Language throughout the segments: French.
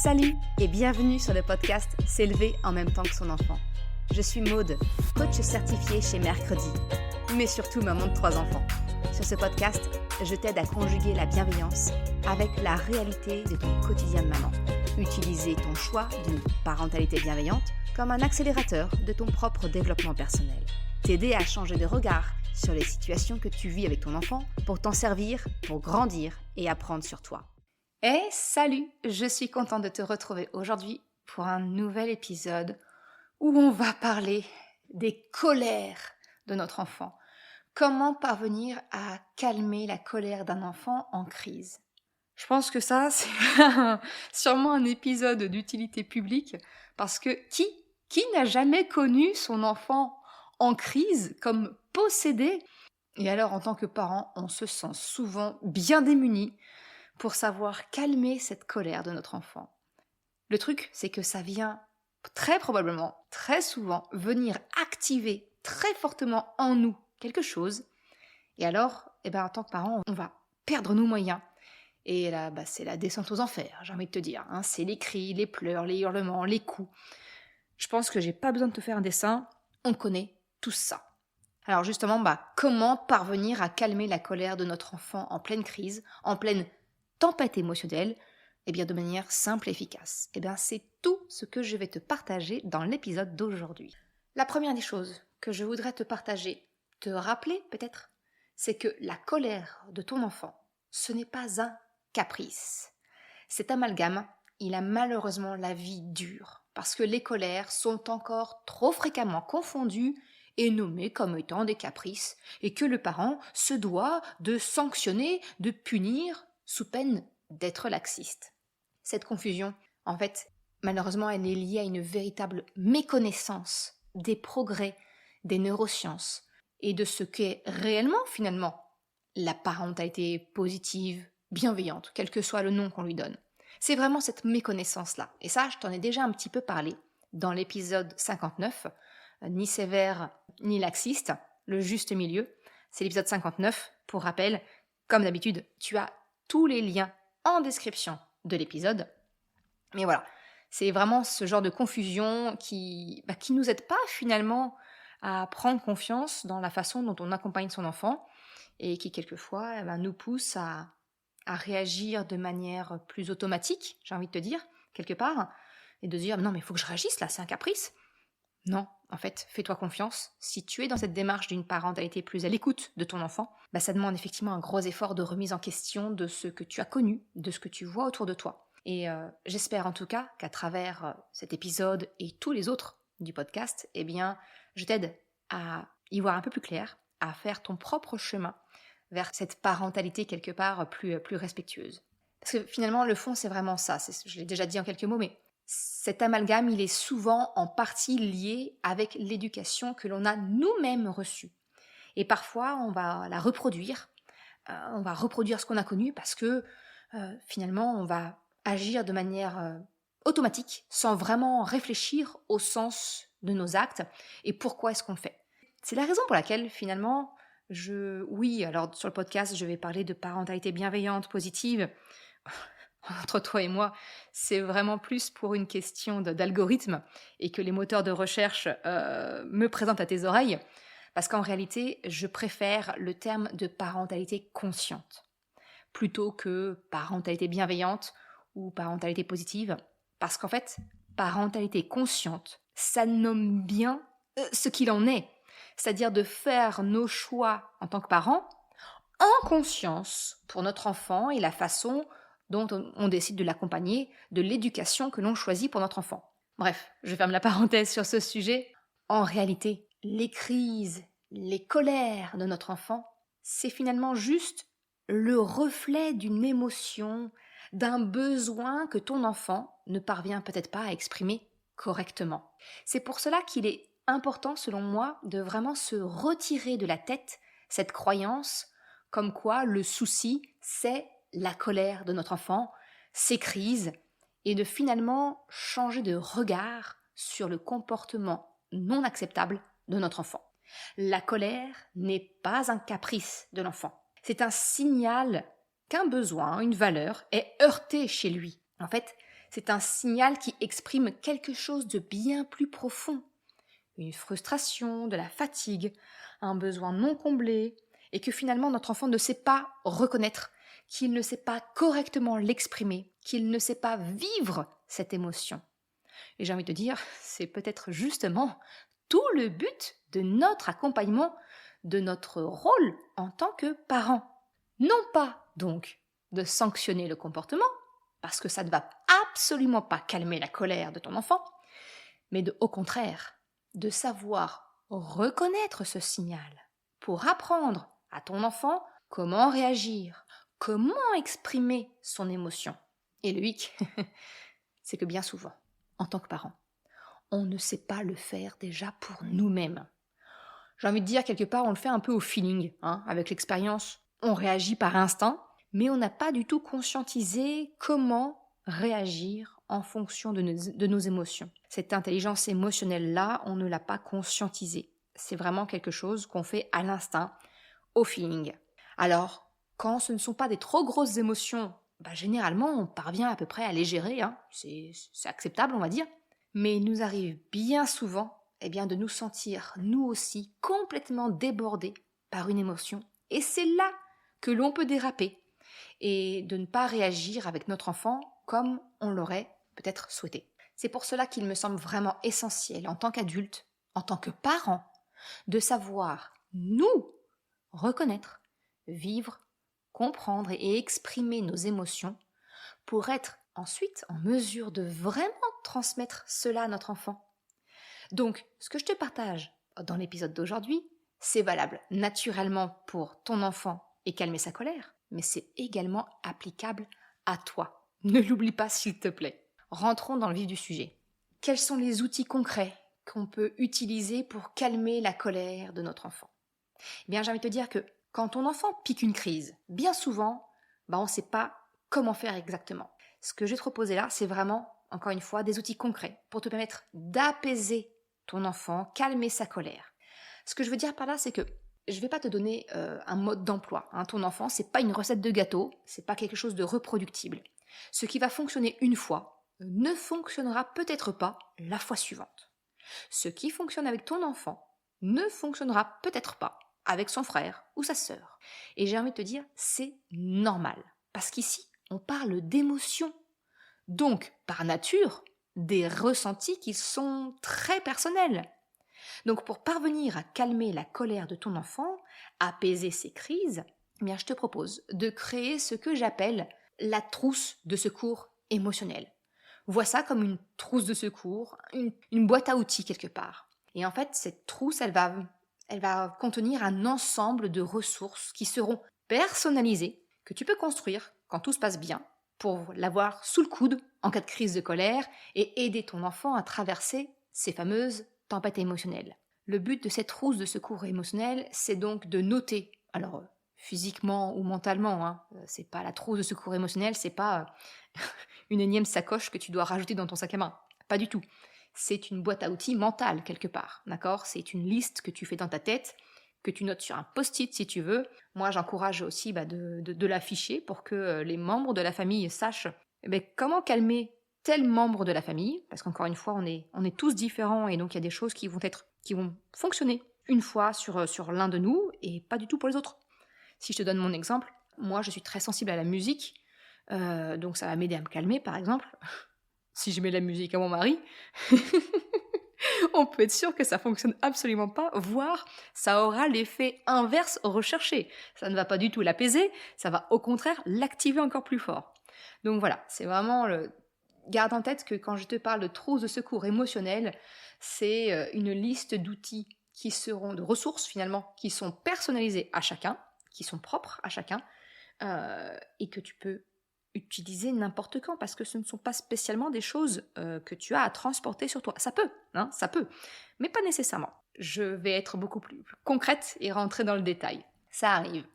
Salut et bienvenue sur le podcast S'élever en même temps que son enfant. Je suis Maude, coach certifiée chez Mercredi, mais surtout maman de 3 enfants. Sur ce podcast, je t'aide à conjuguer la bienveillance avec la réalité de ton quotidien de maman. Utiliser ton choix d'une parentalité bienveillante comme un accélérateur de ton propre développement personnel. T'aider à changer de regard sur les situations que tu vis avec ton enfant pour t'en servir, pour grandir et apprendre sur toi. Et salut, je suis contente de te retrouver aujourd'hui pour un nouvel épisode où on va parler des colères de notre enfant. Comment parvenir à calmer la colère d'un enfant en crise? Je pense que ça, c'est sûrement un épisode d'utilité publique parce que qui n'a jamais connu son enfant en crise comme possédé? Et alors, en tant que parent, on se sent souvent bien démuni pour savoir calmer cette colère de notre enfant. Le truc, c'est que ça vient très probablement, très souvent, venir activer très fortement en nous quelque chose. Et alors, en tant que parent, on va perdre nos moyens. Et là, c'est la descente aux enfers, j'ai envie de te dire. C'est les cris, les pleurs, les hurlements, les coups. Je pense que j'ai pas besoin de te faire un dessin, on connaît tout ça. Alors justement, comment parvenir à calmer la colère de notre enfant en pleine crise, en pleine tempête émotionnelle, de manière simple et efficace. C'est tout ce que je vais te partager dans l'épisode d'aujourd'hui. La première des choses que je voudrais te partager, te rappeler peut-être, c'est que la colère de ton enfant, ce n'est pas un caprice. Cet amalgame, il a malheureusement la vie dure, parce que les colères sont encore trop fréquemment confondues et nommées comme étant des caprices, et que le parent se doit de sanctionner, de punir, sous peine d'être laxiste. Cette confusion, en fait, malheureusement, elle est liée à une véritable méconnaissance des progrès des neurosciences et de ce qu'est réellement, finalement, la parentalité positive, bienveillante, quel que soit le nom qu'on lui donne. C'est vraiment cette méconnaissance-là. Et ça, je t'en ai déjà un petit peu parlé dans l'épisode 59, ni sévère ni laxiste, le juste milieu. C'est l'épisode 59. Pour rappel, comme d'habitude, tu as tous les liens en description de l'épisode. Mais voilà, c'est vraiment ce genre de confusion qui nous aide pas finalement à prendre confiance dans la façon dont on accompagne son enfant et qui quelquefois nous pousse à réagir de manière plus automatique, j'ai envie de te dire, quelque part, et de se dire non mais il faut que je réagisse là, c'est un caprice. Non, en fait, fais-toi confiance. Si tu es dans cette démarche d'une parentalité plus à l'écoute de ton enfant, ça demande effectivement un gros effort de remise en question de ce que tu as connu, de ce que tu vois autour de toi. Et j'espère en tout cas qu'à travers cet épisode et tous les autres du podcast, je t'aide à y voir un peu plus clair, à faire ton propre chemin vers cette parentalité quelque part plus respectueuse. Parce que finalement, le fond, c'est vraiment ça. Je l'ai déjà dit en quelques mots, mais cet amalgame, il est souvent en partie lié avec l'éducation que l'on a nous-mêmes reçue. Et parfois, on va la reproduire, on va reproduire ce qu'on a connu parce que finalement, on va agir de manière automatique, sans vraiment réfléchir au sens de nos actes et pourquoi est-ce qu'on le fait. C'est la raison pour laquelle finalement, alors sur le podcast, je vais parler de parentalité bienveillante, positive. Entre toi et moi, c'est vraiment plus pour une question d'algorithme et que les moteurs de recherche me présentent à tes oreilles, parce qu'en réalité, je préfère le terme de parentalité consciente, plutôt que parentalité bienveillante ou parentalité positive, parce qu'en fait, parentalité consciente, ça nomme bien ce qu'il en est, c'est-à-dire de faire nos choix en tant que parents en conscience pour notre enfant et la façon dont on décide de l'accompagner, de l'éducation que l'on choisit pour notre enfant. Bref, je ferme la parenthèse sur ce sujet. En réalité, les crises, les colères de notre enfant, c'est finalement juste le reflet d'une émotion, d'un besoin que ton enfant ne parvient peut-être pas à exprimer correctement. C'est pour cela qu'il est important, selon moi, de vraiment se retirer de la tête cette croyance comme quoi le souci, c'est la colère de notre enfant, ses crises, et de finalement changer de regard sur le comportement non acceptable de notre enfant. La colère n'est pas un caprice de l'enfant. C'est un signal qu'un besoin, une valeur est heurté chez lui. En fait, C'est un signal qui exprime quelque chose de bien plus profond. Une frustration, de la fatigue, un besoin non comblé, et que finalement notre enfant ne sait pas reconnaître, qu'il ne sait pas correctement l'exprimer, qu'il ne sait pas vivre cette émotion. Et j'ai envie de te dire, c'est peut-être justement tout le but de notre accompagnement, de notre rôle en tant que parent. Non pas, donc, de sanctionner le comportement, parce que ça ne va absolument pas calmer la colère de ton enfant, mais au contraire, de savoir reconnaître ce signal pour apprendre à ton enfant comment réagir, comment exprimer son émotion. Et le hic, c'est que bien souvent, en tant que parent, on ne sait pas le faire déjà pour nous-mêmes. J'ai envie de dire, quelque part, on le fait un peu au feeling, avec l'expérience. On réagit par instinct, mais on n'a pas du tout conscientisé comment réagir en fonction de nos émotions. Cette intelligence émotionnelle-là, on ne l'a pas conscientisée. C'est vraiment quelque chose qu'on fait à l'instinct, au feeling. Alors, quand ce ne sont pas des trop grosses émotions, généralement, on parvient à peu près à les gérer. C'est acceptable, on va dire. Mais il nous arrive bien souvent de nous sentir, nous aussi, complètement débordés par une émotion. Et c'est là que l'on peut déraper et de ne pas réagir avec notre enfant comme on l'aurait peut-être souhaité. C'est pour cela qu'il me semble vraiment essentiel, en tant qu'adulte, en tant que parent, de savoir, nous, reconnaître, vivre, comprendre et exprimer nos émotions pour être ensuite en mesure de vraiment transmettre cela à notre enfant. Donc, ce que je te partage dans l'épisode d'aujourd'hui, c'est valable naturellement pour ton enfant et calmer sa colère, mais c'est également applicable à toi. Ne l'oublie pas, s'il te plaît. Rentrons dans le vif du sujet. Quels sont les outils concrets qu'on peut utiliser pour calmer la colère de notre enfant ? Eh bien, j'ai envie de te dire que quand ton enfant pique une crise, bien souvent, on ne sait pas comment faire exactement. Ce que je vais te proposer là, c'est vraiment, encore une fois, des outils concrets pour te permettre d'apaiser ton enfant, calmer sa colère. Ce que je veux dire par là, c'est que je ne vais pas te donner un mode d'emploi. Ton enfant, c'est pas une recette de gâteau, c'est pas quelque chose de reproductible. Ce qui va fonctionner une fois ne fonctionnera peut-être pas la fois suivante. Ce qui fonctionne avec ton enfant ne fonctionnera peut-être pas avec son frère ou sa sœur. Et j'ai envie de te dire, c'est normal. Parce qu'ici, on parle d'émotions. Donc, par nature, des ressentis qui sont très personnels. Donc, pour parvenir à calmer la colère de ton enfant, apaiser ses crises, je te propose de créer ce que j'appelle la trousse de secours émotionnel. Vois ça comme une trousse de secours, une boîte à outils quelque part. Et en fait, cette trousse, elle va contenir un ensemble de ressources qui seront personnalisées, que tu peux construire quand tout se passe bien, pour l'avoir sous le coude en cas de crise de colère et aider ton enfant à traverser ces fameuses tempêtes émotionnelles. Le but de cette trousse de secours émotionnel, c'est donc de noter, alors physiquement ou mentalement, c'est pas la trousse de secours émotionnel, c'est pas une énième sacoche que tu dois rajouter dans ton sac à main, pas du tout. C'est une boîte à outils mentale quelque part, d'accord ? C'est une liste que tu fais dans ta tête, que tu notes sur un post-it si tu veux. Moi, j'encourage aussi de l'afficher pour que les membres de la famille sachent comment calmer tel membre de la famille, parce qu'encore une fois, on est tous différents et donc il y a des choses qui vont fonctionner une fois sur l'un de nous et pas du tout pour les autres. Si je te donne mon exemple, moi je suis très sensible à la musique, donc ça va m'aider à me calmer par exemple. Si je mets la musique à mon mari, on peut être sûr que ça fonctionne absolument pas, voire ça aura l'effet inverse recherché. Ça ne va pas du tout l'apaiser, ça va au contraire l'activer encore plus fort. Donc voilà, c'est vraiment garde en tête que quand je te parle de trousse de secours émotionnel, c'est une liste d'outils qui seront, de ressources finalement, qui sont personnalisées à chacun, qui sont propres à chacun, et que tu peux utiliser n'importe quand, parce que ce ne sont pas spécialement des choses que tu as à transporter sur toi. Ça peut, ça peut, mais pas nécessairement. Je vais être beaucoup plus concrète et rentrer dans le détail. Ça arrive.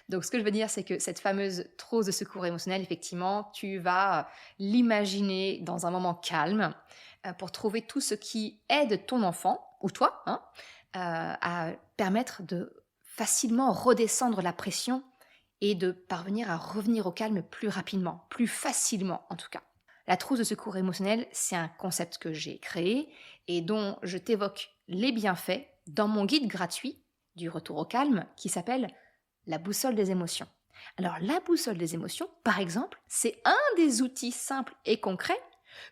Donc ce que je veux dire, c'est que cette fameuse trousse de secours émotionnel, effectivement, tu vas l'imaginer dans un moment calme pour trouver tout ce qui aide ton enfant, ou toi, à permettre de facilement redescendre la pression et de parvenir à revenir au calme plus rapidement, plus facilement en tout cas. La trousse de secours émotionnel, c'est un concept que j'ai créé et dont je t'évoque les bienfaits dans mon guide gratuit du retour au calme qui s'appelle la boussole des émotions. Alors la boussole des émotions, par exemple, c'est un des outils simples et concrets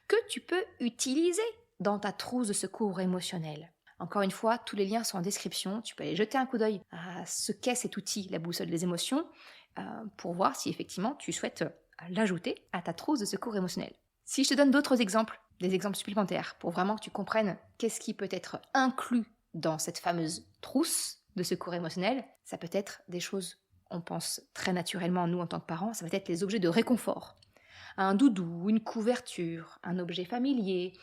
que tu peux utiliser dans ta trousse de secours émotionnel. Encore une fois, tous les liens sont en description. Tu peux aller jeter un coup d'œil à ce qu'est cet outil, la boussole des émotions, pour voir si effectivement tu souhaites l'ajouter à ta trousse de secours émotionnel. Si je te donne d'autres exemples, des exemples supplémentaires, pour vraiment que tu comprennes qu'est-ce qui peut être inclus dans cette fameuse trousse de secours émotionnel, ça peut être des choses, on pense très naturellement, nous en tant que parents, ça va être les objets de réconfort. Un doudou, une couverture, un objet familier,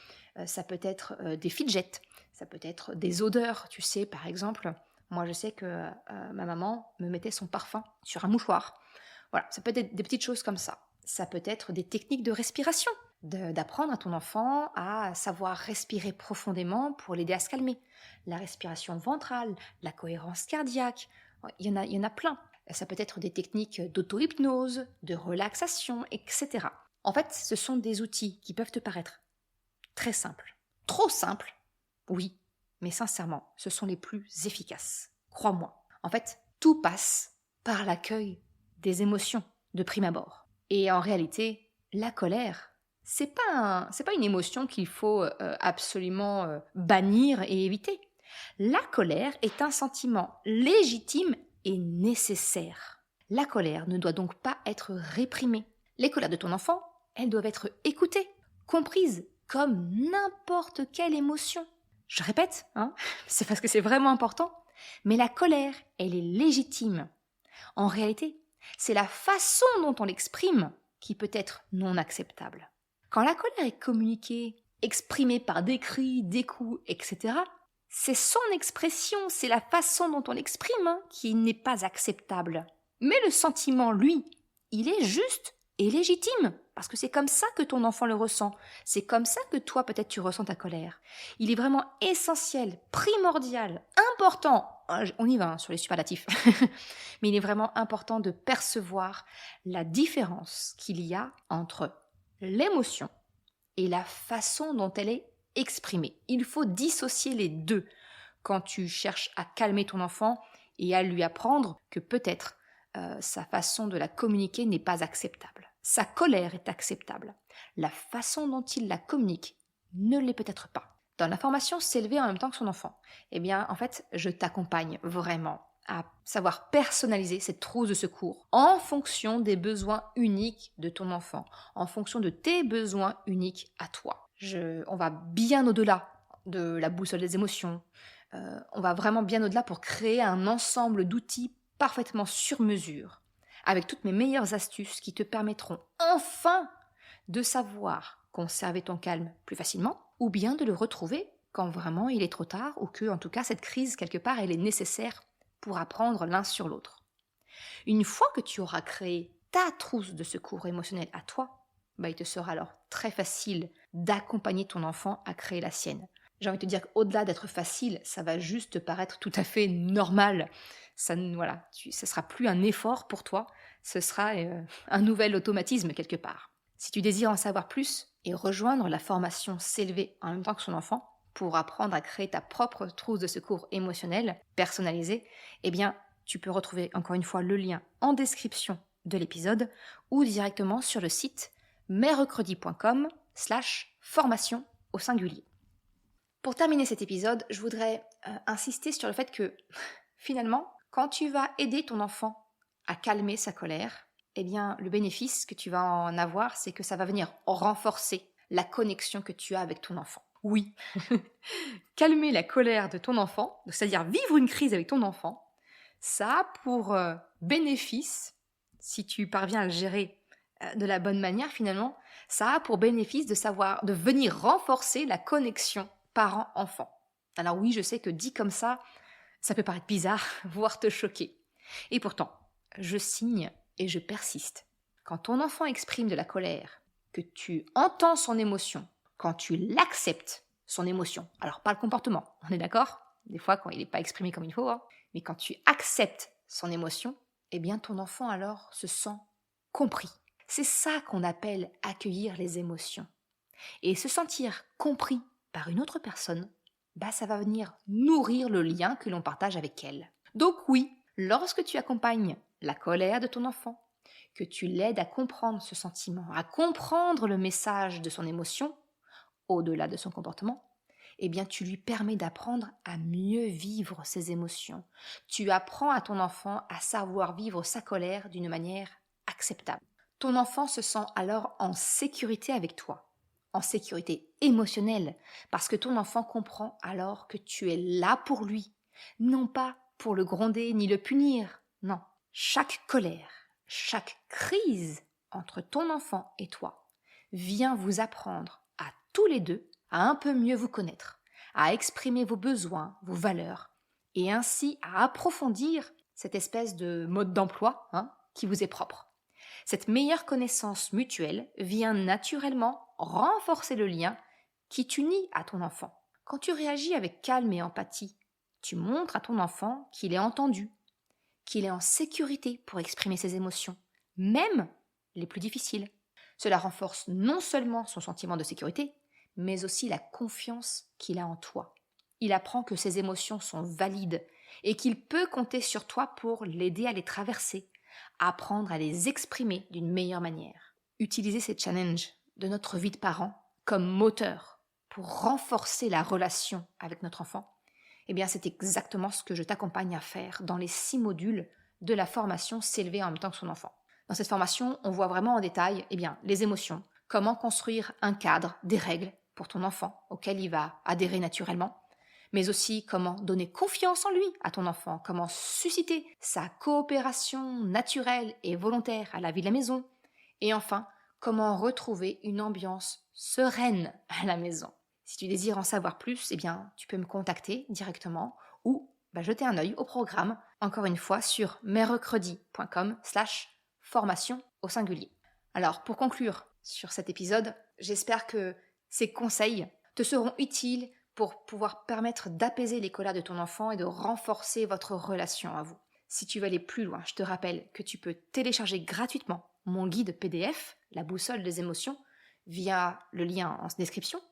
ça peut être des fidgets, ça peut être des odeurs, tu sais, par exemple, moi je sais que ma maman me mettait son parfum sur un mouchoir. Voilà, ça peut être des petites choses comme ça. Ça peut être des techniques de respiration, d'apprendre à ton enfant à savoir respirer profondément pour l'aider à se calmer. La respiration ventrale, la cohérence cardiaque, il y en a plein. Ça peut être des techniques d'auto-hypnose, de relaxation, etc. En fait, ce sont des outils qui peuvent te paraître très simples. Trop simples, oui, mais sincèrement, ce sont les plus efficaces. Crois-moi. En fait, tout passe par l'accueil des émotions de prime abord. Et en réalité, la colère, c'est pas une émotion qu'il faut absolument bannir et éviter. La colère est un sentiment légitime et nécessaire. La colère ne doit donc pas être réprimée. Les colères de ton enfant, elles doivent être écoutées, comprises comme n'importe quelle émotion. Je répète, c'est parce que c'est vraiment important, mais la colère, elle est légitime. En réalité, c'est la façon dont on l'exprime qui peut être non acceptable. Quand la colère est communiquée, exprimée par des cris, des coups, etc., c'est son expression, c'est la façon dont on l'exprime qui n'est pas acceptable. Mais le sentiment, lui, il est juste et légitime, parce que c'est comme ça que ton enfant le ressent. C'est comme ça que toi, peut-être, tu ressens ta colère. Il est vraiment essentiel, primordial, important. On y va sur les superlatifs. Mais il est vraiment important de percevoir la différence qu'il y a entre l'émotion et la façon dont elle est exprimée. Il faut dissocier les deux quand tu cherches à calmer ton enfant et à lui apprendre que peut-être sa façon de la communiquer n'est pas acceptable. Sa colère est acceptable. La façon dont il la communique ne l'est peut-être pas. Dans la formation S'élever en même temps que son enfant, eh bien, en fait, je t'accompagne vraiment à savoir personnaliser cette trousse de secours en fonction des besoins uniques de ton enfant, en fonction de tes besoins uniques à toi. On va bien au-delà de la boussole des émotions. On va vraiment bien au-delà pour créer un ensemble d'outils parfaitement sur mesure, avec toutes mes meilleures astuces qui te permettront enfin de savoir conserver ton calme plus facilement ou bien de le retrouver quand vraiment il est trop tard ou que, en tout cas, cette crise, quelque part, elle est nécessaire pour apprendre l'un sur l'autre. Une fois que tu auras créé ta trousse de secours émotionnel à toi, il te sera alors très facile d'accompagner ton enfant à créer la sienne. J'ai envie de te dire qu'au-delà d'être facile, ça va juste te paraître tout à fait normal. Ça sera plus un effort pour toi, ce sera un nouvel automatisme quelque part. Si tu désires en savoir plus et rejoindre la formation S'élever en même temps que son enfant pour apprendre à créer ta propre trousse de secours émotionnel personnalisée, eh bien, tu peux retrouver encore une fois le lien en description de l'épisode ou directement sur le site mercredi.com/formation au singulier. Pour terminer cet épisode, je voudrais insister sur le fait que finalement, quand tu vas aider ton enfant à calmer sa colère, eh bien, le bénéfice que tu vas en avoir, c'est que ça va venir renforcer la connexion que tu as avec ton enfant. Oui, calmer la colère de ton enfant, c'est-à-dire vivre une crise avec ton enfant, ça a pour bénéfice, si tu parviens à le gérer de la bonne manière finalement, ça a pour bénéfice de venir renforcer la connexion parent-enfant. Alors oui, je sais que dit comme ça peut paraître bizarre, voire te choquer. Et pourtant, je signe et je persiste. Quand ton enfant exprime de la colère, que tu entends son émotion, quand tu l'acceptes, son émotion, alors pas le comportement, on est d'accord ? Des fois, quand il n'est pas exprimé comme il faut, mais quand tu acceptes son émotion, eh bien ton enfant alors se sent compris. C'est ça qu'on appelle accueillir les émotions. Et se sentir compris par une autre personne, ça va venir nourrir le lien que l'on partage avec elle. Donc oui, lorsque tu accompagnes la colère de ton enfant, que tu l'aides à comprendre ce sentiment, à comprendre le message de son émotion, au-delà de son comportement, tu lui permets d'apprendre à mieux vivre ses émotions. Tu apprends à ton enfant à savoir vivre sa colère d'une manière acceptable. Ton enfant se sent alors en sécurité avec toi, en sécurité émotionnelle, parce que ton enfant comprend alors que tu es là pour lui, non pas pour le gronder ni le punir. Non, chaque colère, chaque crise entre ton enfant et toi vient vous apprendre à tous les deux à un peu mieux vous connaître, à exprimer vos besoins, vos valeurs, et ainsi à approfondir cette espèce de mode d'emploi qui vous est propre. Cette meilleure connaissance mutuelle vient naturellement renforcer le lien qui t'unit à ton enfant. Quand tu réagis avec calme et empathie, tu montres à ton enfant qu'il est entendu, qu'il est en sécurité pour exprimer ses émotions, même les plus difficiles. Cela renforce non seulement son sentiment de sécurité, mais aussi la confiance qu'il a en toi. Il apprend que ses émotions sont valides et qu'il peut compter sur toi pour l'aider à les traverser, apprendre à les exprimer d'une meilleure manière. Utiliser ces challenges de notre vie de parent comme moteur pour renforcer la relation avec notre enfant, c'est exactement ce que je t'accompagne à faire dans les 6 modules de la formation S'élever en même temps que son enfant. Dans cette formation, on voit vraiment en détail les émotions, comment construire un cadre, des règles pour ton enfant auquel il va adhérer naturellement, mais aussi comment donner confiance en lui à ton enfant, comment susciter sa coopération naturelle et volontaire à la vie de la maison, et enfin, comment retrouver une ambiance sereine à la maison. Si tu désires en savoir plus, tu peux me contacter directement ou jeter un œil au programme, encore une fois, sur mercredi.com/formation au singulier. Alors, pour conclure sur cet épisode, j'espère que ces conseils te seront utiles pour pouvoir permettre d'apaiser les colères de ton enfant et de renforcer votre relation à vous. Si tu veux aller plus loin, je te rappelle que tu peux télécharger gratuitement mon guide PDF, la boussole des émotions, via le lien en description.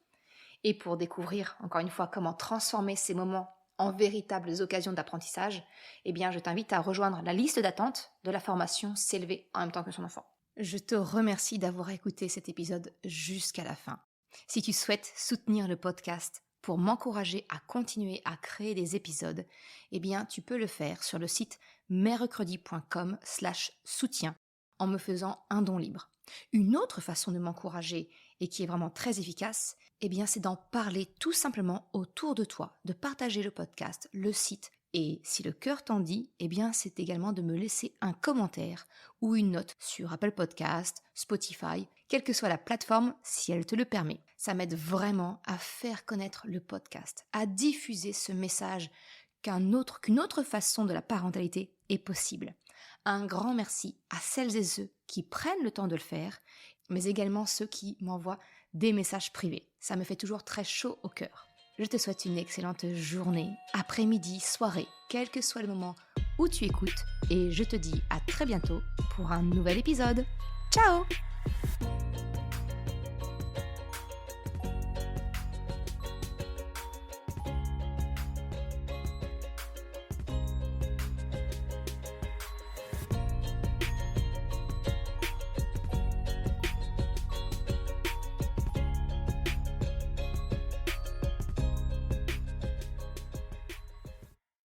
Et pour découvrir, encore une fois, comment transformer ces moments en véritables occasions d'apprentissage, je t'invite à rejoindre la liste d'attente de la formation S'élever en même temps que son enfant. Je te remercie d'avoir écouté cet épisode jusqu'à la fin. Si tu souhaites soutenir le podcast pour m'encourager à continuer à créer des épisodes, tu peux le faire sur le site mercredi.com/soutien en me faisant un don libre. Une autre façon de m'encourager et qui est vraiment très efficace, c'est d'en parler tout simplement autour de toi, de partager le podcast, le site, et si le cœur t'en dit, c'est également de me laisser un commentaire ou une note sur Apple Podcast, Spotify, quelle que soit la plateforme, si elle te le permet. Ça m'aide vraiment à faire connaître le podcast, à diffuser ce message qu'une autre façon de la parentalité est possible. Un grand merci à celles et ceux qui prennent le temps de le faire, mais également ceux qui m'envoient des messages privés. Ça me fait toujours très chaud au cœur. Je te souhaite une excellente journée, après-midi, soirée, quel que soit le moment où tu écoutes, et je te dis à très bientôt pour un nouvel épisode. Ciao!